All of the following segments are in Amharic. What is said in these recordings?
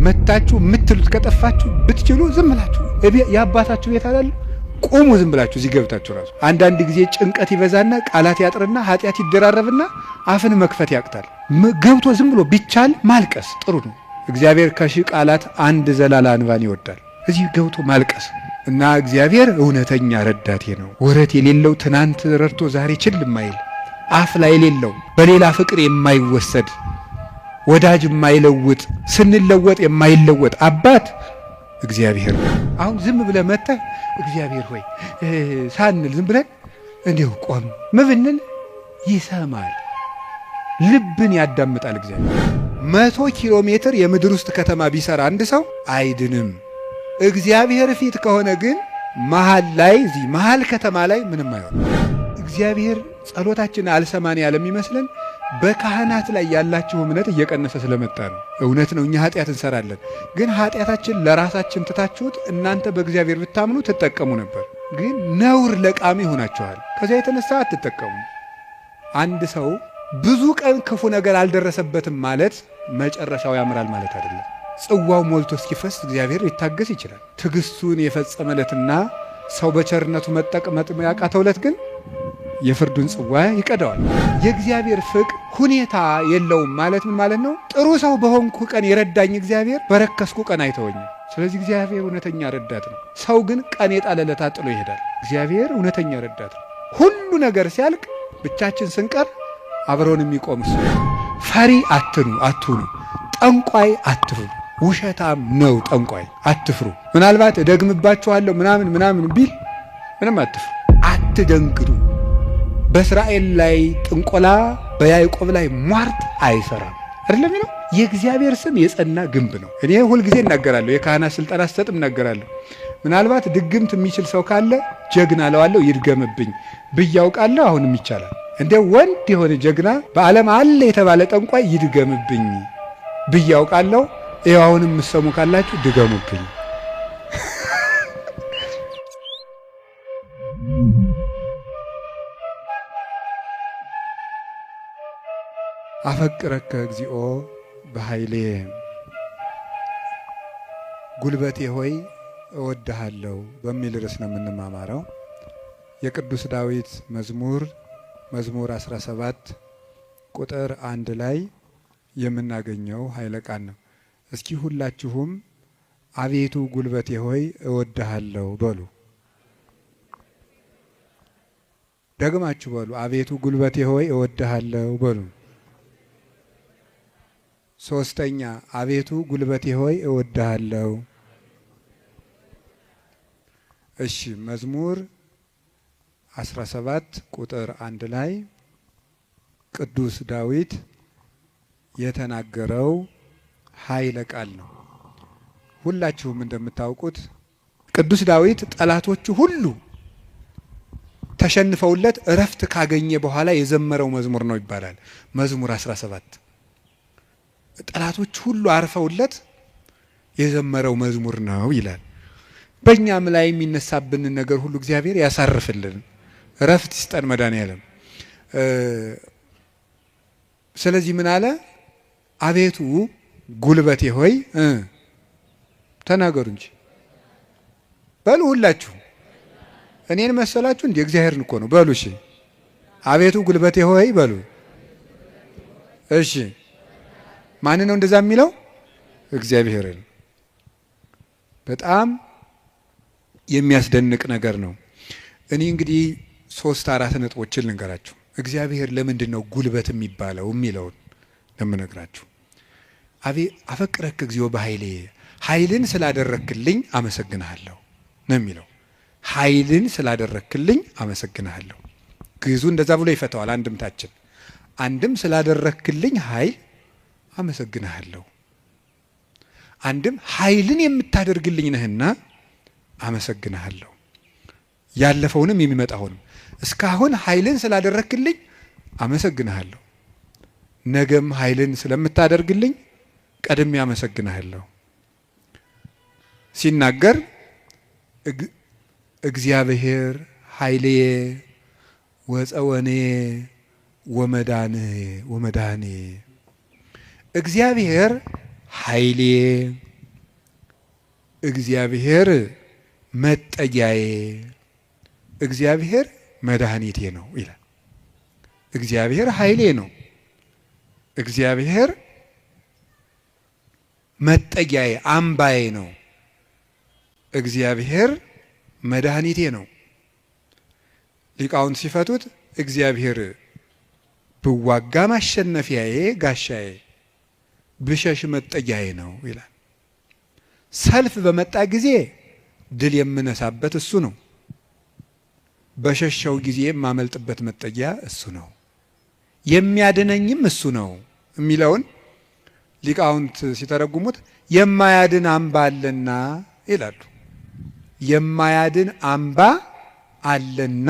መታችሁ ምትሉት ከጠፋችሁ ብትችሉ ዝም ብላችሁ ያባታችሁ ቤት አይደል ቁሙ ዝም ብላችሁ እዚህ ገብታችሁ ራሱ አንዳንድ ጊዜ ጭንቀት ይበዛና ቃላት ያጥርና ኃጢአት ይደራረብና አፍን መክፈት ያቅታል። ገብቶ ዝም ብሎ ቢቻል ማልቀስ ጥሩ ነው። እግዚአብሔር ከሺህ ቃላት አንድ ዘላላ እንባን ይወዳል። እዚህ ገብቶ ማልቀስ እና እግዚአብሔር እውነተኛ ረዳቴ ነው። ወረት የሌለው ትናንት ረድቶ ዛሬ ችል የማይል አፍ ላይ የሌለው በሌላ ፍቅር የማይወሰድ ወዳጅ የማይለውጥ ስንለወጥ የማይለወጥ አባት እግዚአብሔር ነው። አሁን ዝም ብለህ መጥተህ እግዚአብሔር ሆይ ሳንል ዝም ብለን እንዲሁ ቆም ምብንል ይሰማል፣ ልብን ያዳምጣል። እግዚአብሔር 100 ኪሎ ሜትር የምድር ውስጥ ከተማ ቢሰራ አንድ ሰው አይድንም። እግዚአብሔር ፊት ከሆነ ግን መሃል ላይ እዚህ መሃል ከተማ ላይ ምንም አይሆንም። እግዚአብሔር ጸሎታችን አልሰማን ያለ የሚመስለን በካህናት ላይ ያላችሁ እምነት እየቀነሰ ስለመጣ ነው። እውነት ነው፣ እኛ ኃጢአት እንሰራለን። ግን ኃጢአታችን ለራሳችን ትታችሁት እናንተ በእግዚአብሔር ብታምኑ ትጠቀሙ ነበር። ግን ነውር ለቃሚ ሆናችኋል። ከዚያ የተነሳ አትጠቀሙ። አንድ ሰው ብዙ ቀን ክፉ ነገር አልደረሰበትም ማለት መጨረሻው ያምራል ማለት አይደለም። ጽዋው ሞልቶ እስኪፈስ እግዚአብሔር ሊታገስ ይችላል። ትዕግስቱን የፈጸመለትና ሰው በቸርነቱ መጠቅመጥ ያቃተውለት ግን የፍርዱን ጽዋ ይቀዳዋል። የእግዚአብሔር ፍቅር ሁኔታ የለውም ማለት ምን ማለት ነው? ጥሩ ሰው በሆንኩ ቀን የረዳኝ እግዚአብሔር በረከስኩ ቀን አይተወኝም። ስለዚህ እግዚአብሔር እውነተኛ ረዳት ነው። ሰው ግን ቀን የጣለለት ጥሎ ይሄዳል። እግዚአብሔር እውነተኛ ረዳት ነው። ሁሉ ነገር ሲያልቅ ብቻችን ስንቀር አብረውን የሚቆም እሱ። ፈሪ አትሁኑ፣ ጠንቋይ አትፍሩ። ውሸታም ነው ጠንቋይ፣ አትፍሩ። ምናልባት እደግምባችኋለሁ ምናምን ቢል ምንም አትፍሩ፣ አትደንግጡ። በእስራኤል ላይ ጥንቆላ በያዕቆብ ላይ ሟርት አይሰራም አይደለም ነው። የእግዚአብሔር ስም የጸና ግንብ ነው። እኔ ሁልጊዜ እናገራለሁ፣ የካህናት ስልጣን አሰጥም እናገራለሁ። ምናልባት ድግምት የሚችል ሰው ካለ ጀግና ለዋለሁ ይድገምብኝ ብያውቃለሁ። አሁንም ይቻላል። እንደ ወንድ የሆነ ጀግና በዓለም አለ የተባለ ጠንቋይ ይድገምብኝ ብያውቃለሁ። ይኸው አሁንም የምትሰሙ ካላችሁ ድገሙብኝ። አፈቅረከ እግዚኦ በኃይሌ ጉልበቴ ሆይ እወድሃለሁ በሚል ርዕስ ነው የምንማማረው። የቅዱስ ዳዊት መዝሙር 17 ቁጥር 1 ላይ የምናገኘው ኃይለ ቃል ነው። እስኪ ሁላችሁም አቤቱ ጉልበቴ ሆይ እወድሃለሁ በሉ። ደግማችሁ በሉ። አቤቱ ጉልበቴ ሆይ እወድሃለሁ በሉ። ሶስተኛ አቤቱ ጉልበቴ ሆይ እወድሃለሁ። እሺ፣ መዝሙር 17 ቁጥር 1 ላይ ቅዱስ ዳዊት የተናገረው ኃይለ ቃል ነው። ሁላችሁም እንደምታውቁት ቅዱስ ዳዊት ጠላቶቹ ሁሉ ተሸንፈውለት እረፍት ካገኘ በኋላ የዘመረው መዝሙር ነው ይባላል። መዝሙር 17 ጠላቶቹ ሁሉ አርፈውለት የዘመረው መዝሙር ነው ይላል። በእኛም ላይ የሚነሳብንን ነገር ሁሉ እግዚአብሔር ያሳርፍልን፣ እረፍት ይስጠን መድኃኔዓለም። ስለዚህ ምን አለ? አቤቱ ጉልበቴ ሆይ ተናገሩ እንጂ በሉ። ሁላችሁ እኔን መሰላችሁ እንዴ? እግዚአብሔርን እኮ ነው በሉ። እሺ፣ አቤቱ ጉልበቴ ሆይ በሉ። እሺ፣ ማን ነው እንደዛ የሚለው? እግዚአብሔርን። በጣም የሚያስደንቅ ነገር ነው። እኔ እንግዲህ 3-4 ነጥቦችን ልንገራችሁ። እግዚአብሔር ለምንድን ነው ጉልበት የሚባለው የሚለውን ለምነግራችሁ። አፈቅረክ እግዚኦ በኃይሌ ኃይልን ስላደረክልኝ አመሰግንሃለሁ ነው የሚለው። ኃይልን ስላደረክልኝ አመሰግንሃለሁ። ግዙ እንደዛ ብሎ ይፈታዋል። አንድምታችን አንድም ስላደረክልኝ ኃይል አመሰግንሃለሁ፣ አንድም ኃይልን የምታደርግልኝ ነህና አመሰግንሃለሁ። ያለፈውንም የሚመጣውንም እስካሁን ኃይልን ስላደረክልኝ አመሰግንሃለሁ፣ ነገም ኃይልን ስለምታደርግልኝ ቀድሜ አመሰግንሃለሁ። ሲናገር እግዚአብሔር ኃይልየ ወፀወኔ ወመዳኔ እግዚአብሔር ኃይልየ እግዚአብሔር መጠጊያዬ፣ እግዚአብሔር መድኃኒቴ ነው ይላል። እግዚአብሔር ኃይሌ ነው። እግዚአብሔር መጠጊያዬ አምባዬ ነው። እግዚአብሔር መድኃኒቴ ነው። ሊቃውንት ሲፈቱት እግዚአብሔር ብዋጋ ማሸነፊያዬ ጋሻዬ፣ ብሸሽ መጠጊያዬ ነው ይላል። ሰልፍ በመጣ ጊዜ ድል የምነሳበት እሱ ነው። በሸሸው ጊዜ የማመልጥበት መጠጊያ እሱ ነው። የሚያድነኝም እሱ ነው የሚለውን ሊቃውንት ሲተረጉሙት የማያድን አምባ አለና ይላሉ። የማያድን አምባ አለና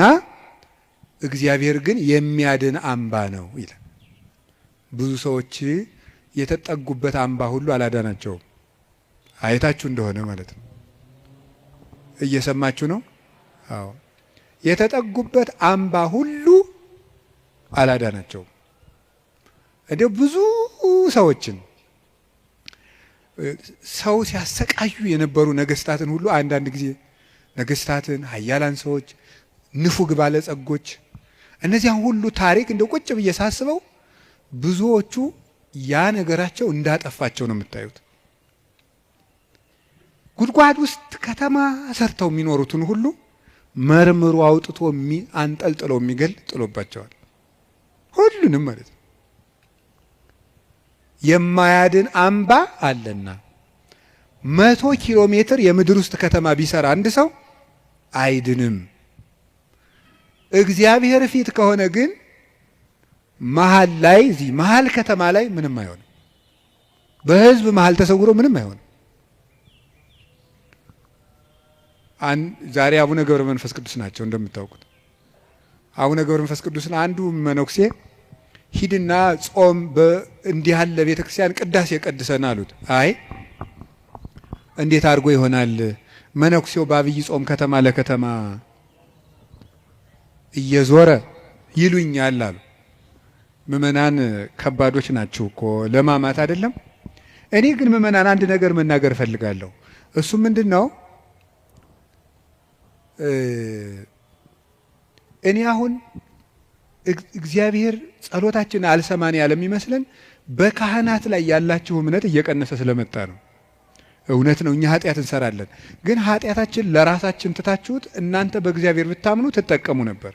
እግዚአብሔር ግን የሚያድን አምባ ነው ይላል። ብዙ ሰዎች የተጠጉበት አምባ ሁሉ አላዳናቸውም። አይታችሁ እንደሆነ ማለት ነው። እየሰማችሁ ነው? አዎ። የተጠጉበት አምባ ሁሉ አላዳናቸውም። እንደ ብዙ ሰዎችን ሰው ሲያሰቃዩ የነበሩ ነገስታትን ሁሉ አንዳንድ ጊዜ ነገስታትን፣ ኃያላን ሰዎች፣ ንፉግ ባለጸጎች እነዚያን ሁሉ ታሪክ እንደ ቁጭ ብዬ ሳስበው ብዙዎቹ ያ ነገራቸው እንዳጠፋቸው ነው የምታዩት። ጉድጓድ ውስጥ ከተማ ሰርተው የሚኖሩትን ሁሉ መርምሮ አውጥቶ አንጠልጥለው የሚገል ጥሎባቸዋል። ሁሉንም ማለት ነው። የማያድን አምባ አለና 100 ኪሎ ሜትር የምድር ውስጥ ከተማ ቢሰራ አንድ ሰው አይድንም። እግዚአብሔር ፊት ከሆነ ግን መሀል ላይ እዚህ መሀል ከተማ ላይ ምንም አይሆንም። በህዝብ መሀል ተሰውሮ ምንም አይሆንም። ዛሬ አቡነ ገብረ መንፈስ ቅዱስ ናቸው እንደምታውቁት። አቡነ ገብረ መንፈስ ቅዱስን አንዱ መነኩሴ ሂድና ጾም እንዲህ ያለ ቤተክርስቲያን ቅዳሴ ቀድሰን አሉት። አይ እንዴት አድርጎ ይሆናል? መነኩሴው በአብይ ጾም ከተማ ለከተማ እየዞረ ይሉኛል አሉ። ምእመናን ከባዶች ናቸው እኮ ለማማት አይደለም። እኔ ግን ምእመናን አንድ ነገር መናገር እፈልጋለሁ። እሱ ምንድን ነው? እኔ አሁን እግዚአብሔር ጸሎታችን አልሰማን ያለ የሚመስለን በካህናት ላይ ያላችሁ እምነት እየቀነሰ ስለመጣ ነው። እውነት ነው፣ እኛ ኃጢአት እንሰራለን። ግን ኃጢአታችን ለራሳችን ትታችሁት እናንተ በእግዚአብሔር ብታምኑ ትጠቀሙ ነበር።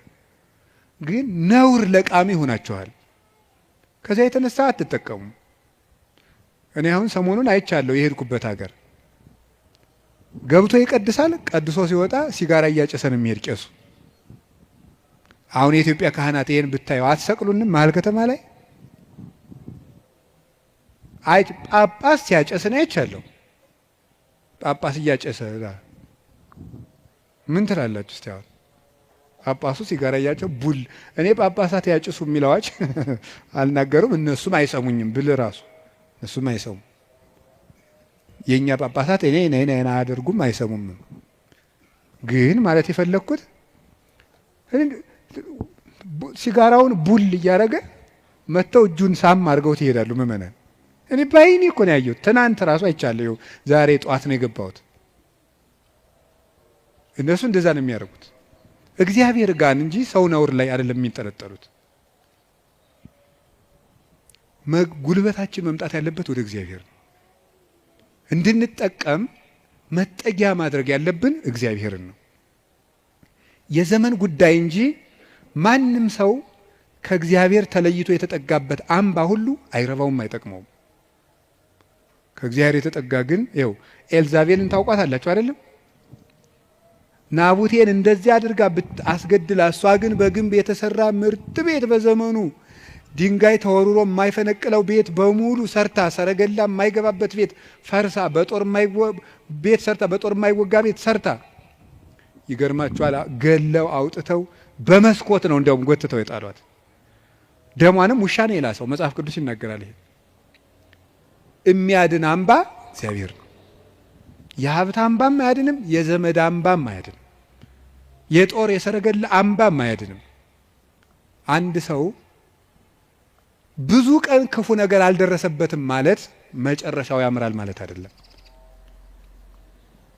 ግን ነውር ለቃሚ ሆናችኋል። ከዚያ የተነሳ አትጠቀሙ። እኔ አሁን ሰሞኑን አይቻለሁ። የሄድኩበት ሀገር ገብቶ ይቀድሳል፣ ቀድሶ ሲወጣ ሲጋራ እያጨሰን የሚሄድ ቄሱ። አሁን የኢትዮጵያ ካህናት ይሄን ብታየው አትሰቅሉንም? መሀል ከተማ ላይ አይ ጳጳስ ሲያጨስ ነው አይቻለሁ። ጳጳስ እያጨሰ ምን ትላላችሁ እስቲ? አሁን ጳጳሱ ሲጋራ እያጨሰ ቡል እኔ ጳጳሳት ያጭሱ የሚለዋች አልናገሩም። እነሱም አይሰሙኝም ብል ራሱ እነሱም አይሰሙም። የኛ ጳጳሳት እኔ አያደርጉም አይሰሙም። ግን ማለት የፈለኩት ሲጋራውን ቡል እያደረገ መተው እጁን ሳም አድርገው ይሄዳሉ ምእመናን። እኔ ባይኔ እኮ ነው ያየሁት። ትናንት ራሱ አይቻለሁ። ዛሬ ጠዋት ነው የገባሁት። እነሱ እንደዛ ነው የሚያደርጉት። እግዚአብሔር ጋር እንጂ ሰው ነውር ላይ አይደለም የሚንጠለጠሉት። ጉልበታችን መምጣት ያለበት ወደ እግዚአብሔር ነው። እንድንጠቀም መጠጊያ ማድረግ ያለብን እግዚአብሔርን ነው። የዘመን ጉዳይ እንጂ ማንም ሰው ከእግዚአብሔር ተለይቶ የተጠጋበት አምባ ሁሉ አይረባውም፣ አይጠቅመውም። ከእግዚአብሔር የተጠጋ ግን ይኸው ኤልዛቤልን ታውቋታላችሁ አይደለም? ናቡቴን እንደዚህ አድርጋ አስገድላ፣ እሷ ግን በግንብ የተሰራ ምርጥ ቤት በዘመኑ ድንጋይ ተወርሮ የማይፈነቅለው ቤት በሙሉ ሰርታ፣ ሰረገላ የማይገባበት ቤት ፈርሳ፣ በጦር የማይወጋ ቤት ሰርታ፣ ይገርማችኋል፣ ገለው አውጥተው በመስኮት ነው እንዲያውም ጎትተው የጣሏት። ደሟንም ውሻ ነው የላሰው። መጽሐፍ ቅዱስ ይናገራል። ይሄ የሚያድን አምባ እግዚአብሔር ነው። የሀብት አምባም አያድንም፣ የዘመድ አምባም አያድንም፣ የጦር የሰረገላ አምባም አያድንም። አንድ ሰው ብዙ ቀን ክፉ ነገር አልደረሰበትም ማለት መጨረሻው ያምራል ማለት አይደለም።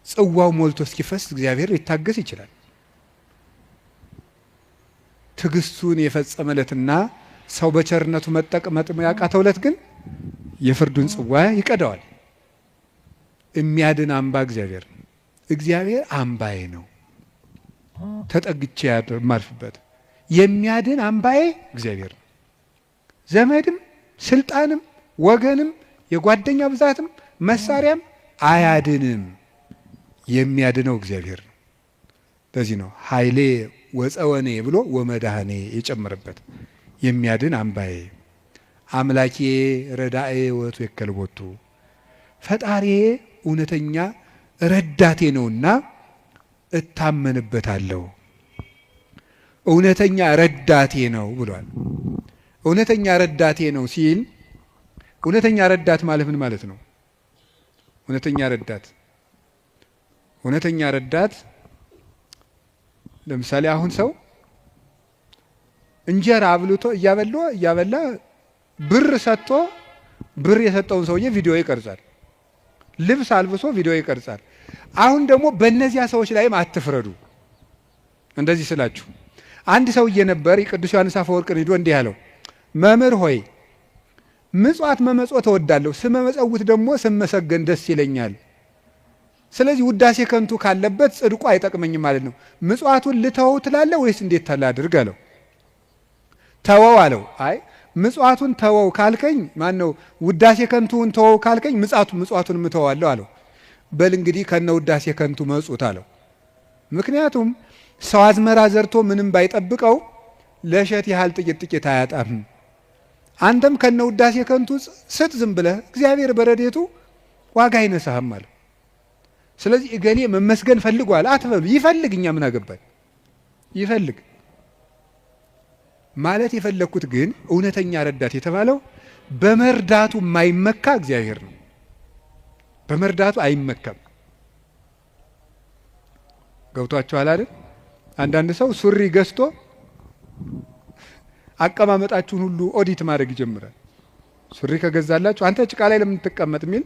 ጽዋው ሞልቶ እስኪፈስ እግዚአብሔር ሊታገስ ይችላል። ትዕግስቱን የፈጸመለትና ሰው በቸርነቱ መጠቅመጥ ያቃተውለት ግን የፍርዱን ጽዋ ይቀዳዋል። የሚያድን አምባ እግዚአብሔር ነው። እግዚአብሔር አምባዬ ነው ተጠግቼ የማርፍበት። የሚያድን አምባዬ እግዚአብሔር ነው። ዘመድም ስልጣንም ወገንም የጓደኛ ብዛትም መሳሪያም አያድንም። የሚያድነው እግዚአብሔር ነው። ለዚህ ነው ኃይሌ ወፀወኔ ብሎ ወመድኃኔ የጨመረበት። የሚያድን አምባዬ አምላኬ ረዳኤ ወቱ የከልቦቱ ፈጣሪዬ እውነተኛ ረዳቴ ነውና እታመንበታለሁ። እውነተኛ ረዳቴ ነው ብሏል። እውነተኛ ረዳቴ ነው ሲል እውነተኛ ረዳት ማለት ምን ማለት ነው? እውነተኛ ረዳት ለምሳሌ አሁን ሰው እንጀራ አብልቶ እያበላ ብር ሰጥቶ ብር የሰጠውን ሰውዬ ቪዲዮ ይቀርጻል። ልብስ አልብሶ ቪዲዮ ይቀርጻል። አሁን ደግሞ በእነዚያ ሰዎች ላይም አትፍረዱ። እንደዚህ ስላችሁ አንድ ሰውዬ ነበር ቅዱስ ዮሐንስ አፈወርቅን ሄዶ እንዲህ ያለው፣ መምህር ሆይ ምጽዋት መመጽወት እወዳለሁ፣ ስመመጸውት ደግሞ ስመሰገን ደስ ይለኛል። ስለዚህ ውዳሴ ከንቱ ካለበት ጽድቁ አይጠቅመኝም ማለት ነው። ምጽዋቱን ልተወው ትላለህ ወይስ እንዴት ታላድርግ አለው። ተወው አለው። አይ ምጽዋቱን ተወው ካልከኝ ማነው ውዳሴ ከንቱን ተወው ካልከኝ ምጽዋቱን ምተዋለሁ አለው። በል እንግዲህ ከነ ውዳሴ ከንቱ መጹት አለው። ምክንያቱም ሰው አዝመራ ዘርቶ ምንም ባይጠብቀው ለእሸት ያህል ጥቂት አያጣም። አንተም ከነ ውዳሴ ከንቱ ስጥ ዝም ብለህ እግዚአብሔር በረዴቱ ዋጋ አይነሳህም አለው። ስለዚህ እገሌ መመስገን ፈልጓል አትበሉ። ይፈልግ፣ እኛ ምን አገባን? ይፈልግ ማለት የፈለኩት ግን እውነተኛ ረዳት የተባለው በመርዳቱ የማይመካ እግዚአብሔር ነው። በመርዳቱ አይመካም። ገብቷችኋል አይደል? አንዳንድ ሰው ሱሪ ገዝቶ አቀማመጣችሁን ሁሉ ኦዲት ማድረግ ይጀምራል። ሱሪ ከገዛላችሁ አንተ ጭቃ ላይ ለምን ትቀመጥ የሚል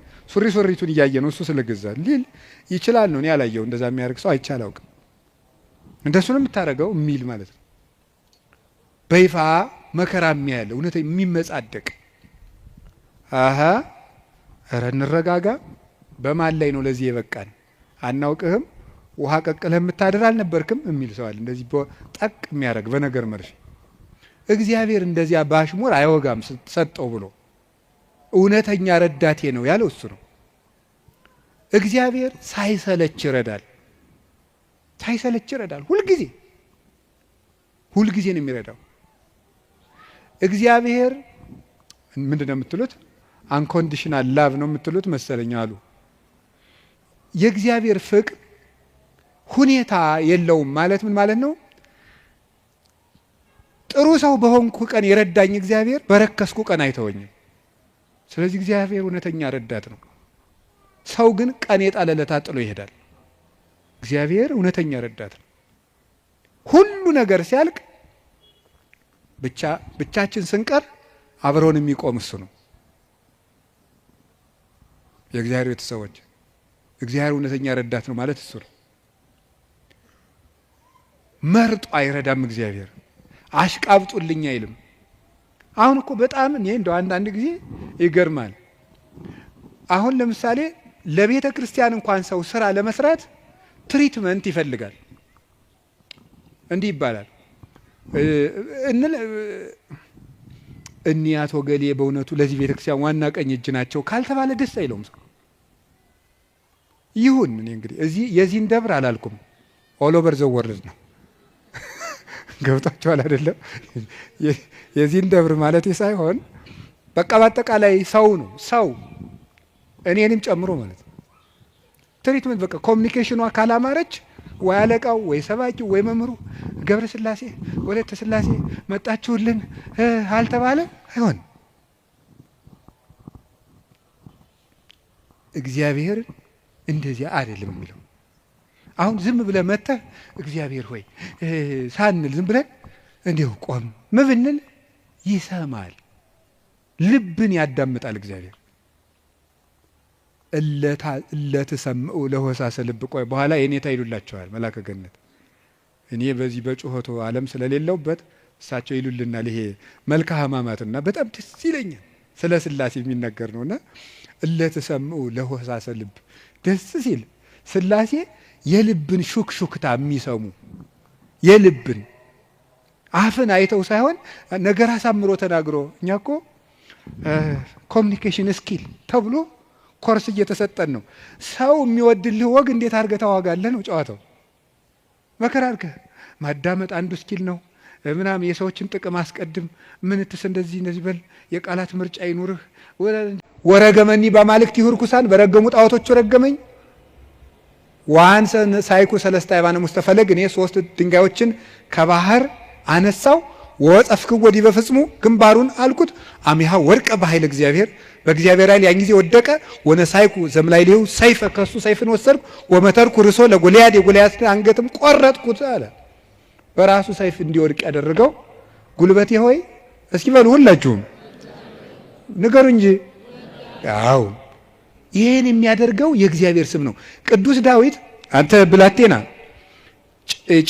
ሱሪቱን እያየ ነው እሱ ስለገዛ ሊል ይችላል ነው። እኔ ያላየው እንደዛ የሚያደርግ ሰው አይቻል አውቅም። እንደሱ ነው የምታደርገው የሚል ማለት ነው። በይፋ መከራ የሚያለ እውነት የሚመጻደቅ ኧረ እንረጋጋ። በማን ላይ ነው ለዚህ የበቃን? አናውቅህም፣ ውሃ ቀቅለህ የምታድር አልነበርክም የሚል ሰው አለ። እንደዚህ ጠቅ የሚያደርግ በነገር መርሽ። እግዚአብሔር እንደዚያ ባሽሙር አይወጋም ሰጠው ብሎ እውነተኛ ረዳቴ ነው ያለው እሱ ነው። እግዚአብሔር ሳይሰለች ይረዳል። ሁልጊዜ ነው የሚረዳው። እግዚአብሔር ምንድን ነው የምትሉት? አንኮንዲሽናል ላቭ ነው የምትሉት መሰለኝ አሉ። የእግዚአብሔር ፍቅር ሁኔታ የለውም ማለት ምን ማለት ነው? ጥሩ ሰው በሆንኩ ቀን የረዳኝ እግዚአብሔር በረከስኩ ቀን አይተወኝም። ስለዚህ እግዚአብሔር እውነተኛ ረዳት ነው። ሰው ግን ቀን የጣለለታ ጥሎ ይሄዳል። እግዚአብሔር እውነተኛ ረዳት ነው። ሁሉ ነገር ሲያልቅ ብቻችን ስንቀር አብረውን የሚቆም እሱ ነው። የእግዚአብሔር ቤተሰቦች እግዚአብሔር እውነተኛ ረዳት ነው ማለት እሱ ነው። መርጦ አይረዳም እግዚአብሔር። አሽቃብጡልኝ አይልም። አሁን እኮ በጣም እኔ እንደው አንዳንድ ጊዜ ይገርማል። አሁን ለምሳሌ ለቤተ ክርስቲያን እንኳን ሰው ስራ ለመስራት ትሪትመንት ይፈልጋል። እንዲህ ይባላል እኒህ አቶ ገሌ በእውነቱ ለዚህ ቤተ ክርስቲያን ዋና ቀኝ እጅ ናቸው ካልተባለ ደስ አይለውም ሰው። ይሁን እኔ እንግዲህ እዚህ የዚህን ደብር አላልኩም፣ ኦል ኦቨር ዘ ወርልድ ነው። ገብታችኋል አይደለም? የዚህን ደብር ማለት ሳይሆን በቃ በአጠቃላይ ሰው ነው። ሰው እኔንም ጨምሮ ማለት ነው። ትሪትመንት በቃ ኮሚኒኬሽኗ ካላማረች ወይ አለቃው ወይ ሰባኪው ወይ መምህሩ ገብረ ስላሴ ወለተ ስላሴ መጣችሁልን አልተባለ አይሆን። እግዚአብሔር እንደዚያ አይደለም የሚለው። አሁን ዝም ብለህ መጥተህ እግዚአብሔር ሆይ ሳንል ዝም ብለን እንዲሁ ቆም ብንል ይሰማል፣ ልብን ያዳምጣል እግዚአብሔር። እለትሰምዑ ለሆሳሰ ልብ። ቆይ በኋላ የኔታ ይሉላቸዋል መላከ ገነት። እኔ በዚህ በጩኸቱ ዓለም ስለሌለውበት እሳቸው ይሉልናል። ይሄ መልካ ሕማማትና በጣም ደስ ይለኛል። ስለ ሥላሴ የሚነገር ነውና እለትሰምዑ ለሆሳሰ ልብ። ደስ ሲል ሥላሴ የልብን ሹክሹክታ የሚሰሙ የልብን አፍን አይተው ሳይሆን ነገር አሳምሮ ተናግሮ። እኛ እኮ ኮሚኒኬሽን ስኪል ተብሎ ኮርስ እየተሰጠን ነው። ሰው የሚወድልህ ወግ እንዴት አድርገህ ታዋጋለህ ነው ጨዋታው። መከራ አድርገህ ማዳመጥ አንዱ ስኪል ነው ምናምን። የሰዎችን ጥቅም አስቀድም፣ ምንትስ እንደዚህ በል፣ የቃላት ምርጫ ይኑርህ። ወረገመኒ በአማልክት ይሁርኩሳን፣ በረገሙ ጣዖቶቹ ረገመኝ። ዋንሰን ሳይኩ ሰለስተ አይባነ ሙስተፈለግ፣ እኔ 3 ድንጋዮችን ከባህር አነሳው። ወጸፍክ ወዲ በፍጽሙ ግንባሩን አልኩት። አሚሃ ወርቀ በኃይል እግዚአብሔር፣ በእግዚአብሔር ኃይል ያን ጊዜ ወደቀ። ወነሳይኩ ዘምላይሌው ሰይፈ፣ ከሱ ሰይፍን ወሰድኩ። ወመተርኩ ርሶ ለጎልያድ፣ የጎልያድን አንገትም ቆረጥኩት አለ። በራሱ ሰይፍ እንዲወድቅ ያደረገው ጉልበቴ ሆይ እስኪ በሉ ሁላችሁም ንገሩ እንጂ። ያው ይሄን የሚያደርገው የእግዚአብሔር ስም ነው። ቅዱስ ዳዊት አንተ ብላቴና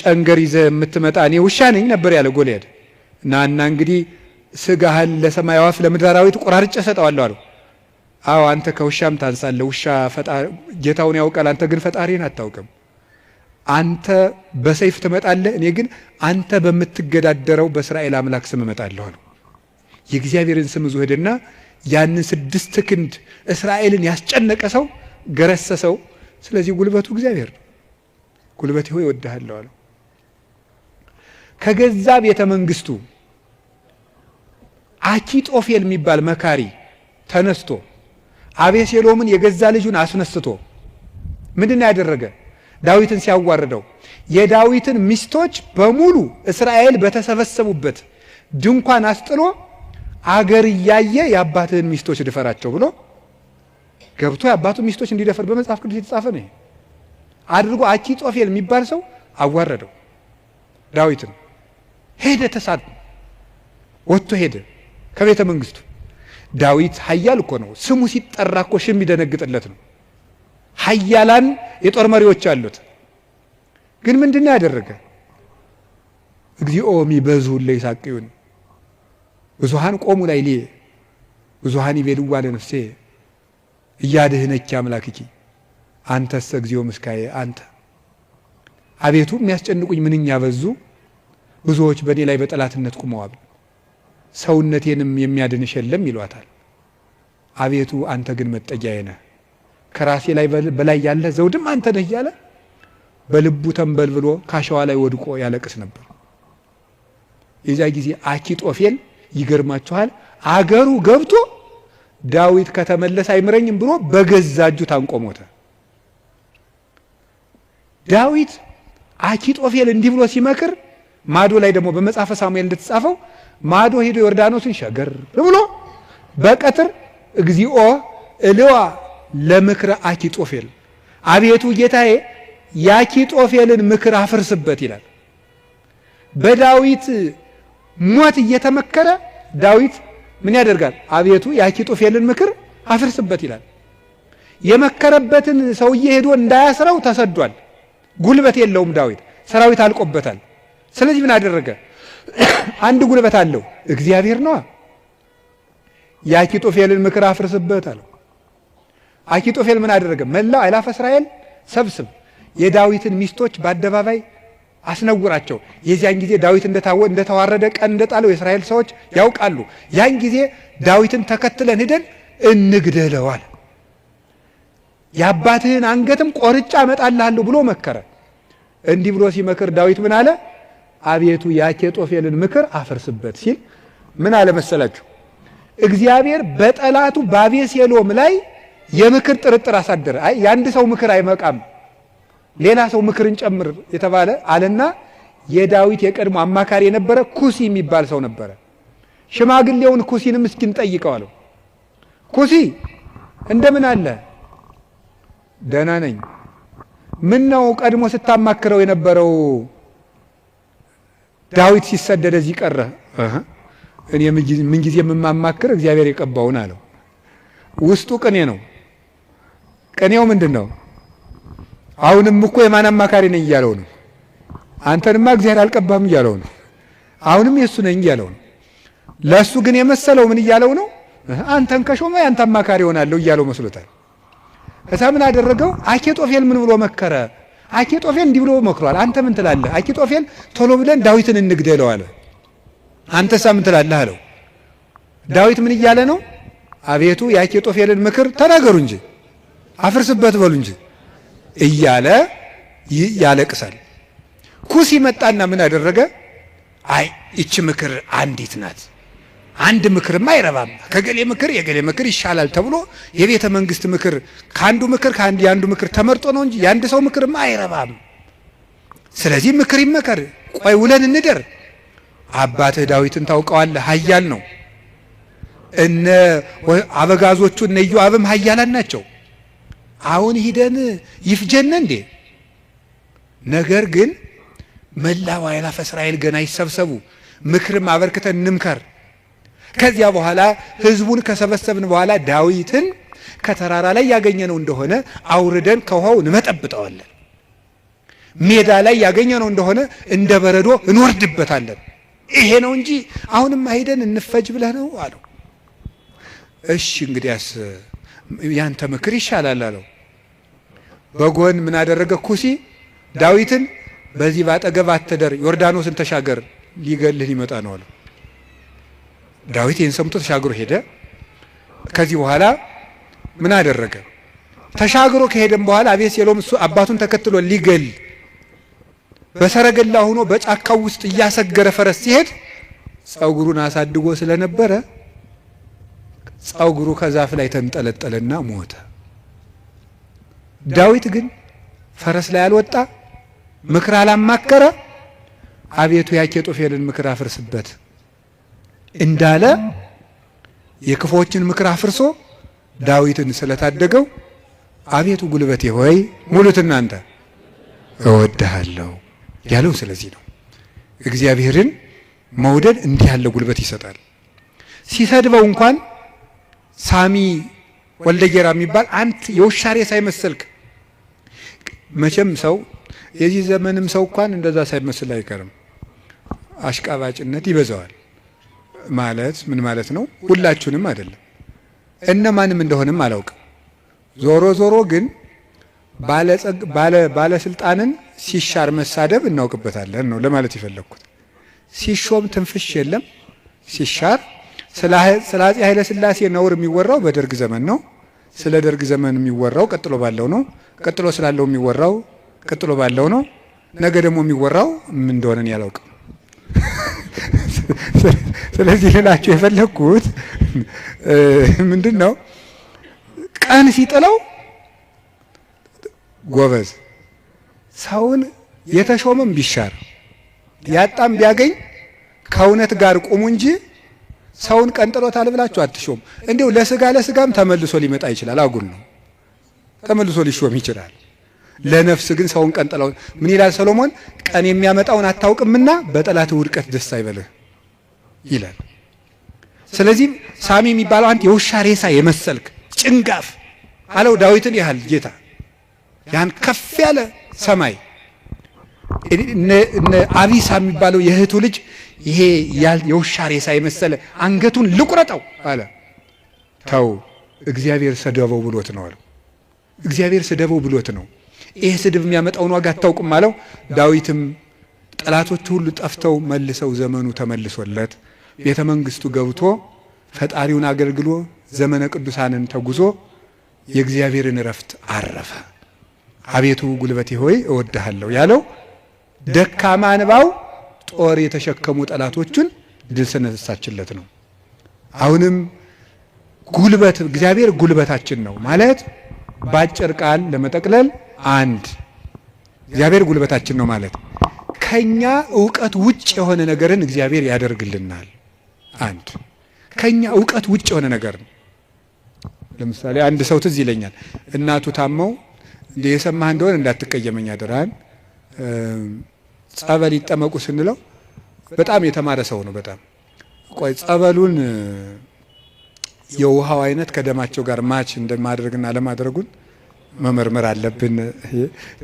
ጨንገር ይዘህ የምትመጣ እኔ ውሻ ነኝ ነበር ያለ ጎልያድ። እና እንግዲህ ስጋህን ለሰማይ አዕዋፍ ለምድር አራዊት ቆራርጬ ሰጠዋለሁ አለው። አዎ አንተ ከውሻም ታንሳለህ። ውሻ ጌታውን ያውቃል፣ አንተ ግን ፈጣሪን አታውቅም። አንተ በሰይፍ ትመጣለህ፣ እኔ ግን አንተ በምትገዳደረው በእስራኤል አምላክ ስም እመጣለሁ አለው። የእግዚአብሔርን ስም ይዞ ሄደና ያንን 6 ክንድ እስራኤልን ያስጨነቀ ሰው ገረሰሰው። ስለዚህ ጉልበቱ እግዚአብሔር ነው። ጉልበቴ ሆይ እወድሃለሁ አለው። ከገዛ ቤተ መንግስቱ አኪጦፌል የሚባል መካሪ ተነስቶ አቤሴሎምን የገዛ ልጁን አስነስቶ ምንድነው ያደረገ? ዳዊትን ሲያዋርደው የዳዊትን ሚስቶች በሙሉ እስራኤል በተሰበሰቡበት ድንኳን አስጥሎ አገር እያየ የአባትህን ሚስቶች ድፈራቸው ብሎ ገብቶ የአባቱን ሚስቶች እንዲደፈር በመጽሐፍ ቅዱስ የተጻፈ ነው አድርጎ አኪጦፌል የሚባል ሰው አዋረደው። ዳዊትን ሄደ፣ ተሳድ ወጥቶ ሄደ ከቤተ መንግስቱ። ዳዊት ኃያል እኮ ነው። ስሙ ሲጠራ እኮ ሽም ይደነግጥለት ነው። ኃያላን የጦር መሪዎች አሉት። ግን ምንድነው ያደረገ? እግዚኦ ሚበዙ ለይሳቅዩን ብዙሃን ቆሙ ላይ ሊ ብዙሃን ይቤልዋ ለነፍሴ እያድህነኪ አምላክኪ አንተስ እግዚኦ ምስካዬ አንተ። አቤቱ የሚያስጨንቁኝ ምንኛ በዙ፣ ብዙዎች በእኔ ላይ በጠላትነት ቁመዋል፣ ሰውነቴንም የሚያድንሽ የለም ይሏታል። አቤቱ አንተ ግን መጠጊያዬ ነህ፣ ከራሴ ላይ በላይ ያለ ዘውድም አንተ ነህ እያለ በልቡ ተንበልብሎ ካሸዋ ላይ ወድቆ ያለቅስ ነበር። የዚያ ጊዜ አኪጦፌል ይገርማችኋል፣ አገሩ ገብቶ ዳዊት ከተመለሰ አይምረኝም ብሎ በገዛ እጁ ታንቆ ሞተ። ዳዊት አኪጦፌል እንዲህ ብሎ ሲመክር ማዶ ላይ ደግሞ በመጽሐፈ ሳሙኤል እንደተጻፈው ማዶ ሄዶ ዮርዳኖስን ሸገር ብሎ በቀትር እግዚኦ እልዋ ለምክረ አኪጦፌል፣ አቤቱ ጌታዬ የአኪጦፌልን ምክር አፍርስበት ይላል። በዳዊት ሞት እየተመከረ ዳዊት ምን ያደርጋል? አቤቱ የአኪጦፌልን ምክር አፍርስበት ይላል። የመከረበትን ሰውዬ ሄዶ እንዳያስረው ተሰዷል። ጉልበት የለውም ዳዊት፣ ሰራዊት አልቆበታል። ስለዚህ ምን አደረገ? አንድ ጉልበት አለው፣ እግዚአብሔር ነዋ። የአኪጦፌልን ምክር አፍርስበት አለው። አኪጦፌል ምን አደረገ? መላው አእላፈ እስራኤል ሰብስብ፣ የዳዊትን ሚስቶች በአደባባይ አስነውራቸው። የዚያን ጊዜ ዳዊት እንደተዋረደ ቀን እንደጣለው የእስራኤል ሰዎች ያውቃሉ። ያን ጊዜ ዳዊትን ተከትለን ሄደን እንግደለዋል፣ የአባትህን አንገትም ቆርጫ እመጣልሃለሁ ብሎ መከረ። እንዲህ ብሎ ሲመክር ዳዊት ምን አለ? አቤቱ የአኪጦፌልን ምክር አፈርስበት ሲል ምን አለ መሰላችሁ? እግዚአብሔር በጠላቱ በአቤሴሎም ላይ የምክር ጥርጥር አሳደረ። አይ የአንድ ሰው ምክር አይመቃም፣ ሌላ ሰው ምክርን ጨምር የተባለ አለና የዳዊት የቀድሞ አማካሪ የነበረ ኩሲ የሚባል ሰው ነበረ። ሽማግሌውን ኩሲንም እስኪን ጠይቀው አለው። ኩሲ እንደምን አለ? ደህና ነኝ። ምን ነው ቀድሞ ስታማክረው የነበረው ዳዊት ሲሰደድ እዚህ ቀረ? እኔ ምን ጊዜ የምማማክር እግዚአብሔር የቀባውን አለው። ውስጡ ቅኔ ነው። ቅኔው ምንድነው? አሁንም እኮ የማን አማካሪ ነኝ እያለው ነው። አንተንማ እግዚአብሔር አልቀባም እያለው ነው። አሁንም የሱ ነኝ እያለው ነው። ለሱ ግን የመሰለው ምን እያለው ነው? አንተን ከሾመ ያንተ አማካሪ ሆናለሁ እያለው መስሎታል። እዛ ምን አደረገው? አኬጦፌል ምን ብሎ መከረ? አኬጦፌል እንዲህ ብሎ መክሯል። አንተ ምን ትላለህ? አኬጦፌል ቶሎ ብለን ዳዊትን እንግደለው አለ። አንተሳ ምን ትላለህ አለው። ዳዊት ምን እያለ ነው? አቤቱ የአኬጦፌልን ምክር ተናገሩ እንጂ አፍርስበት በሉ እንጂ እያለ ያለቅሳል። ኩሲ መጣና ምን አደረገ? አይ እቺ ምክር አንዲት ናት፣ አንድ ምክርማ አይረባም፣ ከገሌ ምክር የገሌ ምክር ይሻላል ተብሎ የቤተ መንግስት ምክር ከአንዱ ምክር የአንዱ ምክር ተመርጦ ነው እንጂ የአንድ ሰው ምክርማ አይረባም። ስለዚህ ምክር ይመከር፣ ቆይ ውለን እንደር። አባትህ ዳዊትን ታውቀዋለህ፣ ኃያል ነው። እነ አበጋዞቹ እነ ኢዮአብም ኃያላን ናቸው። አሁን ሂደን ይፍጀነ እንዴ? ነገር ግን መላው አእላፈ እስራኤል ገና ይሰብሰቡ፣ ምክርም አበርክተን እንምከር። ከዚያ በኋላ ህዝቡን ከሰበሰብን በኋላ ዳዊትን ከተራራ ላይ ያገኘነው እንደሆነ አውርደን ከውሃው እንመጠብጠዋለን፣ ሜዳ ላይ ያገኘነው እንደሆነ እንደ በረዶ እንወርድበታለን። ይሄ ነው እንጂ አሁንም ሂደን እንፈጅ ብለህ ነው አለው። እሺ እንግዲያስ ያንተ ምክር ይሻላል አለው። በጎን ምን አደረገ? ኩሲ ዳዊትን በዚህ ባጠገብ አትደር፣ ዮርዳኖስን ተሻገር፣ ሊገልህ ሊመጣ ነው አለው። ዳዊት ይህን ሰምቶ ተሻግሮ ሄደ። ከዚህ በኋላ ምን አደረገ? ተሻግሮ ከሄደም በኋላ አቤሴሎም እሱ አባቱን ተከትሎ ሊገል በሰረገላ ሆኖ በጫካው ውስጥ እያሰገረ ፈረስ ሲሄድ ጸጉሩን አሳድጎ ስለነበረ ጸጉሩ ከዛፍ ላይ ተንጠለጠለና ሞተ። ዳዊት ግን ፈረስ ላይ አልወጣ፣ ምክር አላማከረ። አቤቱ የአኬጦፌልን ምክር አፍርስበት እንዳለ የክፎችን ምክር አፍርሶ ዳዊትን ስለታደገው አቤቱ ጉልበቴ ሆይ ሙሉት እናንተ እወድሃለሁ ያለው ስለዚህ ነው። እግዚአብሔርን መውደድ እንዲህ ያለ ጉልበት ይሰጣል። ሲሰድበው እንኳን ሳሚ ወልደጌራ የሚባል አንተ የውሻ ሬሳ ሳይመስልክ፣ መቼም ሰው የዚህ ዘመንም ሰው እንኳን እንደዛ ሳይመስል አይቀርም። አሽቃባጭነት ይበዛዋል። ማለት ምን ማለት ነው? ሁላችሁንም አይደለም፣ እነማንም እንደሆነም አላውቅም። ዞሮ ዞሮ ግን ባለስልጣንን ሲሻር መሳደብ እናውቅበታለን ነው ለማለት የፈለግኩት። ሲሾም ትንፍሽ የለም፣ ሲሻር ስለ አፄ ኃይለ ሥላሴ ነውር የሚወራው በደርግ ዘመን ነው። ስለ ደርግ ዘመን የሚወራው ቀጥሎ ባለው ነው። ቀጥሎ ስላለው የሚወራው ቀጥሎ ባለው ነው። ነገ ደግሞ የሚወራው ምን እንደሆነ ያላውቅም። ስለዚህ ልላችሁ የፈለግኩት ምንድን ነው? ቀን ሲጥለው ጎበዝ ሰውን የተሾመም ቢሻር ያጣም ቢያገኝ ከእውነት ጋር ቁሙ እንጂ ሰውን ቀንጥሎታል ብላችሁ አትሾም። እንዲሁ ለስጋም ተመልሶ ሊመጣ ይችላል። አጉል ነው፣ ተመልሶ ሊሾም ይችላል። ለነፍስ ግን ሰውን ቀንጥለው ምን ይላል ሰሎሞን? ቀን የሚያመጣውን አታውቅምና በጠላት ውድቀት ደስ አይበልህ ይላል። ስለዚህ ሳሚ የሚባለው አንተ የውሻ ሬሳ የመሰልክ ጭንጋፍ አለው ዳዊትን ያህል ጌታ ያን ከፍ ያለ ሰማይ እነ አቢሳ የሚባለው የእህቱ ልጅ ይሄ የውሻ ሬሳ የመሰለ አንገቱን ልቁረጠው አለ። ተው እግዚአብሔር ሰደበው ብሎት ነው አለው። እግዚአብሔር ሰደበው ብሎት ነው። ይሄ ስድብ የሚያመጣውን ዋጋ አታውቅም አለው። ዳዊትም ጠላቶቹ ሁሉ ጠፍተው መልሰው ዘመኑ ተመልሶለት ቤተ መንግስቱ ገብቶ ፈጣሪውን አገልግሎ ዘመነ ቅዱሳንን ተጉዞ የእግዚአብሔርን እረፍት አረፈ። አቤቱ ጉልበቴ ሆይ እወድሃለሁ ያለው ደካማ እንባው ጦር የተሸከሙ ጠላቶቹን ድል ስነሳችለት ነው። አሁንም ጉልበት እግዚአብሔር ጉልበታችን ነው ማለት ባጭር ቃል ለመጠቅለል አንድ እግዚአብሔር ጉልበታችን ነው ማለት ከኛ ዕውቀት ውጭ የሆነ ነገርን እግዚአብሔር ያደርግልናል። አንድ ከኛ ዕውቀት ውጭ የሆነ ነገር ነው። ለምሳሌ አንድ ሰው ትዝ ይለኛል፣ እናቱ ታመው እንደ የሰማህ እንደሆነ እንዳትቀየመኝ አደራን ጸበል ይጠመቁ ስንለው በጣም የተማረ ሰው ነው። በጣም ቆይ ጸበሉን የውሃው አይነት ከደማቸው ጋር ማች እንደማድረግና ለማድረጉን መመርመር አለብን።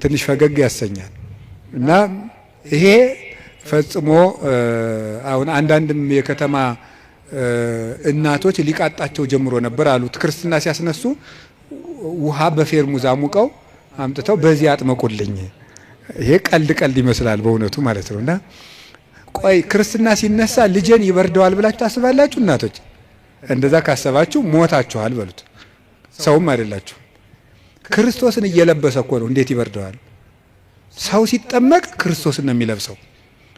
ትንሽ ፈገግ ያሰኛል እና ይሄ ፈጽሞ አሁን አንዳንድም የከተማ እናቶች ሊቃጣቸው ጀምሮ ነበር አሉት። ክርስትና ሲያስነሱ ውሃ በፌርሙዝ አሙቀው አምጥተው በዚህ አጥመቁልኝ። ይሄ ቀልድ ይመስላል በእውነቱ ማለት ነው። እና ቆይ ክርስትና ሲነሳ ልጄን ይበርደዋል ብላችሁ ታስባላችሁ? እናቶች እንደዛ ካሰባችሁ ሞታችኋል በሉት። ሰውም አይደላችሁ። ክርስቶስን እየለበሰ እኮ ነው። እንዴት ይበርደዋል? ሰው ሲጠመቅ ክርስቶስን ነው የሚለብሰው።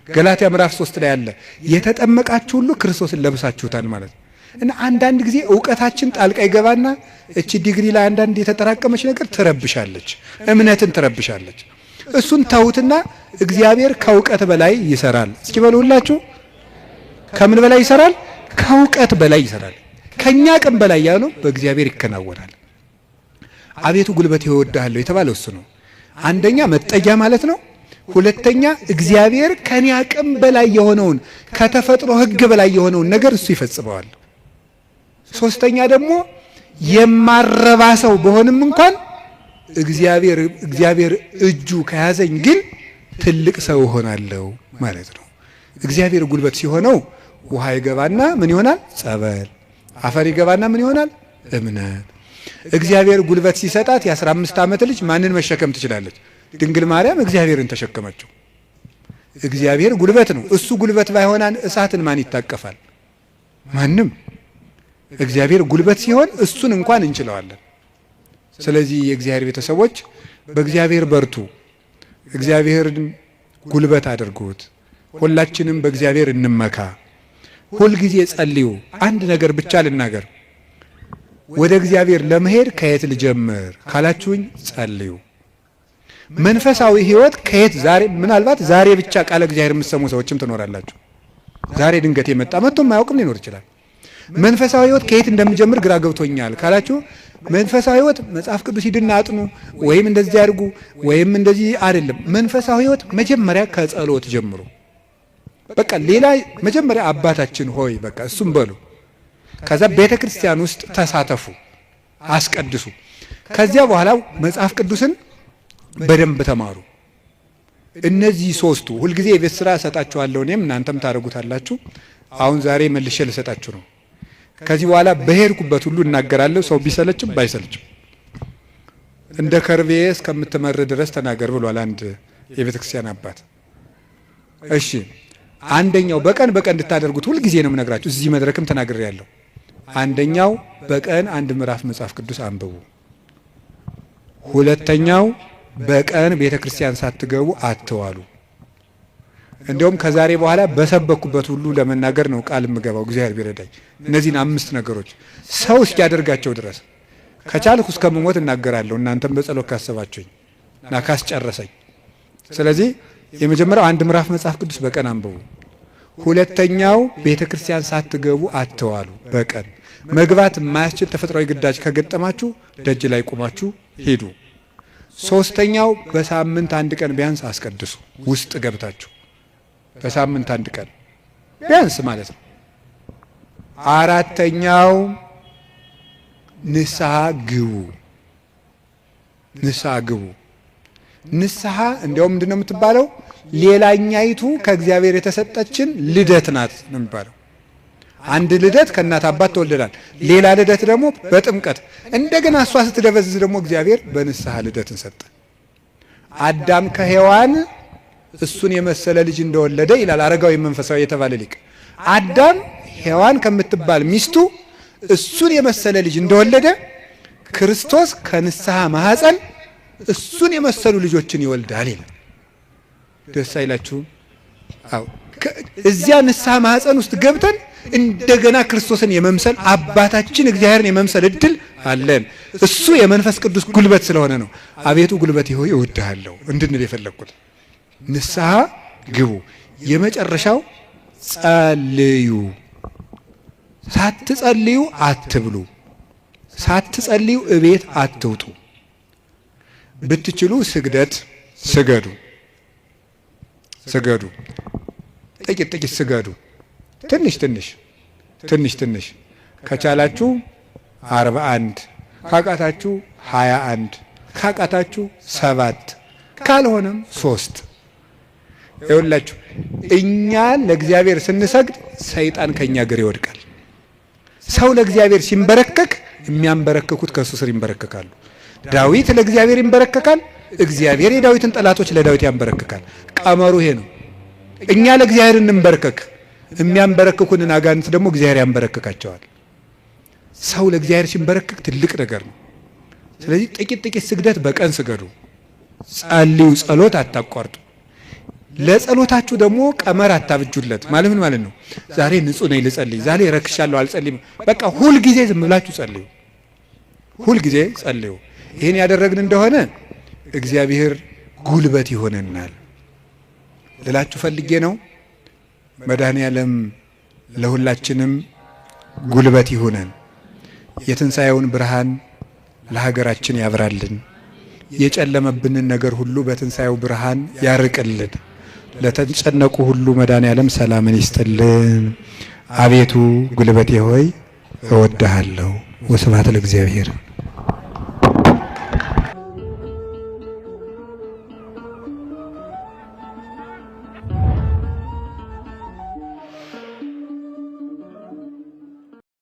ገላትያ ምዕራፍ 3 ላይ ያለ የተጠመቃችሁ ሁሉ ክርስቶስን ለብሳችሁታል ማለት ነው። እና አንዳንድ ጊዜ እውቀታችን ጣልቃ ይገባና እቺ ዲግሪ ላይ አንዳንድ የተጠራቀመች ነገር ትረብሻለች፣ እምነትን ትረብሻለች። እሱን ተውትና እግዚአብሔር ከእውቀት በላይ ይሰራል። እስኪ በሉላችሁ፣ ከምን በላይ ይሰራል? ከእውቀት በላይ ይሰራል። ከኛ አቅም በላይ ያለው በእግዚአብሔር ይከናወናል። አቤቱ ጉልበት ይወዳለሁ የተባለው እሱ ነው። አንደኛ መጠጊያ ማለት ነው። ሁለተኛ እግዚአብሔር ከኔ አቅም በላይ የሆነውን ከተፈጥሮ ሕግ በላይ የሆነውን ነገር እሱ ይፈጽመዋል። ሶስተኛ ደግሞ የማረባ ሰው በሆንም እንኳን እግዚአብሔር እጁ ከያዘኝ ግን ትልቅ ሰው እሆናለሁ ማለት ነው። እግዚአብሔር ጉልበት ሲሆነው ውሃ ይገባና ምን ይሆናል? ጸበል። አፈር ይገባና ምን ይሆናል? እምነት። እግዚአብሔር ጉልበት ሲሰጣት የ15 ዓመት ልጅ ማንን መሸከም ትችላለች? ድንግል ማርያም እግዚአብሔርን ተሸከመችው። እግዚአብሔር ጉልበት ነው። እሱ ጉልበት ባይሆናን እሳትን ማን ይታቀፋል? ማንም። እግዚአብሔር ጉልበት ሲሆን እሱን እንኳን እንችለዋለን። ስለዚህ የእግዚአብሔር ቤተሰቦች በእግዚአብሔር በርቱ፣ እግዚአብሔርን ጉልበት አድርጉት። ሁላችንም በእግዚአብሔር እንመካ። ሁልጊዜ ጸልዩ። አንድ ነገር ብቻ ልናገር። ወደ እግዚአብሔር ለመሄድ ከየት ልጀምር ካላችሁኝ ጸልዩ። መንፈሳዊ ሕይወት ከየት ዛሬ ምናልባት ዛሬ ብቻ ቃለ እግዚአብሔር የምትሰሙ ሰዎችም ትኖራላችሁ። ዛሬ ድንገት የመጣ መጥቶም ማያውቅም ሊኖር ይችላል። መንፈሳዊ ሕይወት ከየት እንደምጀምር ግራ ገብቶኛል ካላችሁ መንፈሳዊ ሕይወት መጽሐፍ ቅዱስ ሂድና አጥኑ ወይም እንደዚህ አድርጉ ወይም እንደዚህ አይደለም። መንፈሳዊ ሕይወት መጀመሪያ ከጸሎት ጀምሩ። በቃ ሌላ መጀመሪያ አባታችን ሆይ በቃ እሱም በሉ። ከዛ ቤተ ክርስቲያን ውስጥ ተሳተፉ፣ አስቀድሱ። ከዚያ በኋላ መጽሐፍ ቅዱስን በደንብ ተማሩ። እነዚህ ሶስቱ ሁልጊዜ የቤት ስራ እሰጣችኋለሁ፣ እኔም እናንተም ታደርጉታላችሁ። አሁን ዛሬ መልሼ ልሰጣችሁ ነው። ከዚህ በኋላ በሄድኩበት ሁሉ እናገራለሁ፣ ሰው ቢሰለችም ባይሰለችም። እንደ ከርቤ እስከምትመር ድረስ ተናገር ብሏል አንድ የቤተ ክርስቲያን አባት። እሺ አንደኛው በቀን እንድታደርጉት ሁልጊዜ ነው የምነግራችሁ። እዚህ መድረክም ተናግሬያለሁ። አንደኛው በቀን አንድ ምዕራፍ መጽሐፍ ቅዱስ አንብቡ። ሁለተኛው በቀን ቤተ ክርስቲያን ሳትገቡ አትዋሉ። እንዲሁም ከዛሬ በኋላ በሰበኩበት ሁሉ ለመናገር ነው ቃል የምገባው እግዚአብሔር ቢረዳኝ። እነዚህን 5 ነገሮች ሰው እስኪያደርጋቸው ድረስ ከቻልኩ እስከምሞት እናገራለሁ። እናንተም በጸሎት ካሰባችሁኝ እና ካስጨረሰኝ። ስለዚህ የመጀመሪያው አንድ ምዕራፍ መጽሐፍ ቅዱስ በቀን አንብቡ። ሁለተኛው ቤተ ክርስቲያን ሳትገቡ አትዋሉ። በቀን መግባት የማያስችል ተፈጥሯዊ ግዳጅ ከገጠማችሁ ደጅ ላይ ቆማችሁ ሂዱ። ሶስተኛው በሳምንት አንድ ቀን ቢያንስ አስቀድሱ። ውስጥ ገብታችሁ በሳምንት አንድ ቀን ቢያንስ ማለት ነው። አራተኛው ንስሐ ግቡ። ንስሐ ግቡ። ንስሐ እንዲያውም ምንድነው የምትባለው? ሌላኛይቱ ከእግዚአብሔር የተሰጠችን ልደት ናት ነው የሚባለው። አንድ ልደት ከእናት አባት ተወልደናል። ሌላ ልደት ደግሞ በጥምቀት እንደገና እሷ ስትደበዝዝ ደግሞ እግዚአብሔር በንስሐ ልደትን ሰጠ። አዳም ከሔዋን እሱን የመሰለ ልጅ እንደወለደ ይላል አረጋዊ መንፈሳዊ የተባለ ሊቅ። አዳም ሔዋን ከምትባል ሚስቱ እሱን የመሰለ ልጅ እንደወለደ ክርስቶስ ከንስሐ ማህፀን እሱን የመሰሉ ልጆችን ይወልዳል ይላል። ደስ አይላችሁም? አዎ። እዚያ ንስሐ ማህፀን ውስጥ ገብተን እንደገና ክርስቶስን የመምሰል አባታችን እግዚአብሔርን የመምሰል እድል አለን። እሱ የመንፈስ ቅዱስ ጉልበት ስለሆነ ነው አቤቱ ጉልበቴ ሆይ እወድሃለሁ እንድንል የፈለግኩት። ንስሐ ግቡ። የመጨረሻው ጸልዩ። ሳትጸልዩ አትብሉ። ሳትጸልዩ እቤት አትውጡ። ብትችሉ ስግደት ስገዱ። ጥቂት ስገዱ። ትንሽ ከቻላችሁ 41 ካቃታችሁ 21 ካቃታችሁ 7 ካልሆነም 3። ይኸውላችሁ እኛ ለእግዚአብሔር ስንሰግድ ሰይጣን ከኛ እግር ይወድቃል። ሰው ለእግዚአብሔር ሲንበረከክ የሚያንበረከኩት ከእሱ ስር ይንበረከካሉ። ዳዊት ለእግዚአብሔር ይንበረከካል፣ እግዚአብሔር የዳዊትን ጠላቶች ለዳዊት ያንበረክካል። ቀመሩ ይሄ ነው። እኛ ለእግዚአብሔር እንንበረከክ፣ የሚያንበረክኩንን አጋንንት ደግሞ እግዚአብሔር ያንበረክካቸዋል። ሰው ለእግዚአብሔር ሲንበረከክ ትልቅ ነገር ነው። ስለዚህ ጥቂት ስግደት በቀን ስገዱ፣ ጸልዩ፣ ጸሎት አታቋርጡ። ለጸሎታችሁ ደግሞ ቀመር አታብጁለት። ማለት ምን ማለት ነው? ዛሬ ንጹህ ነኝ ልጸልይ፣ ዛሬ ረክሻለሁ አልጸልይም። በቃ ሁል ጊዜ ዝም ብላችሁ ጸልዩ፣ ሁል ጊዜ ጸልዩ። ይህን ያደረግን እንደሆነ እግዚአብሔር ጉልበት ይሆነናል ልላችሁ ፈልጌ ነው። መድኃኔዓለም ለሁላችንም ጉልበት ይሆነን። የትንሣኤውን ብርሃን ለሀገራችን ያብራልን። የጨለመብንን ነገር ሁሉ በትንሣኤው ብርሃን ያርቅልን። ለተጨነቁ ሁሉ መድኃኔዓለም ሰላምን ይስጥልን። አቤቱ ጉልበቴ ሆይ እወድሃለሁ። ወስብሐት ለእግዚአብሔር።